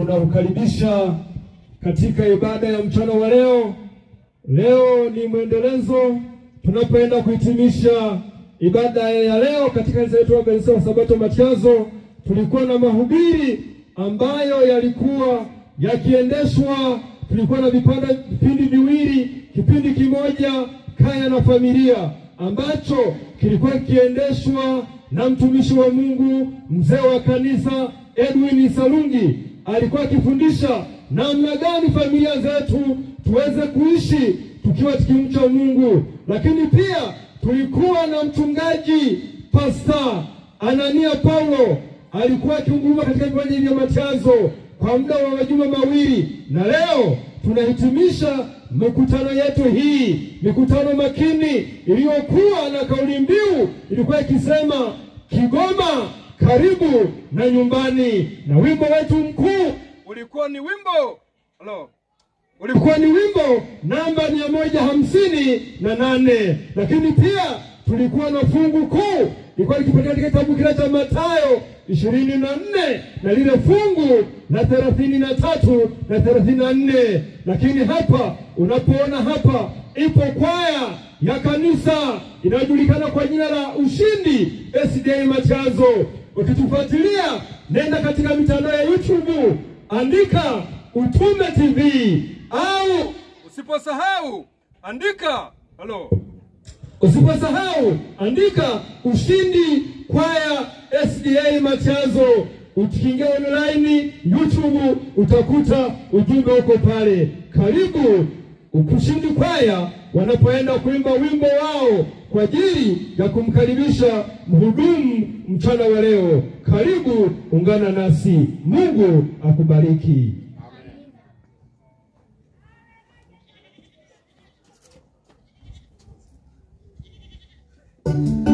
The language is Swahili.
tunakukaribisha katika ibada ya mchana wa leo. Leo ni mwendelezo tunapoenda kuhitimisha ibada ya leo katika kanisa letu la Kanisa la Sabato Matyazo. Tulikuwa na mahubiri ambayo yalikuwa yakiendeshwa, tulikuwa na vipindi viwili. Kipindi kimoja kaya na familia, ambacho kilikuwa kiendeshwa na mtumishi wa Mungu, mzee wa kanisa Edwin Salungi. Alikuwa akifundisha namna gani familia zetu tuweze kuishi tukiwa tukimcha Mungu. Lakini pia tulikuwa na mchungaji Pastor Anania Paulo, alikuwa akihubiri katika viwanja vya Matyazo kwa muda wa majuma mawili. Na leo tunahitimisha mikutano yetu hii, mikutano makini iliyokuwa na kauli mbiu ilikuwa ikisema Kigoma karibu na nyumbani. Na wimbo wetu mkuu ulikuwa ni wimbo namba 158. Lakini pia tulikuwa na fungu kuu ilikuwa likipatikana katika kitabu kile cha Mathayo 24 na lile fungu la 33 na 34. Lakini hapa unapoona hapa ipo kwaya ya kanisa inayojulikana kwa jina la Ushindi SDA Matyazo. Ukitufuatilia, nenda katika mitandao ya YouTube, andika Utume TV, au usiposahau andika Ushindi kwaya SDA Matyazo. Ukiingia online YouTube utakuta ujumbe uko pale. Karibu Ushindi kwaya wanapoenda kuimba wimbo wao kwa ajili ya kumkaribisha mhudumu mchana wa leo. Karibu, ungana nasi. Mungu akubariki. Amen.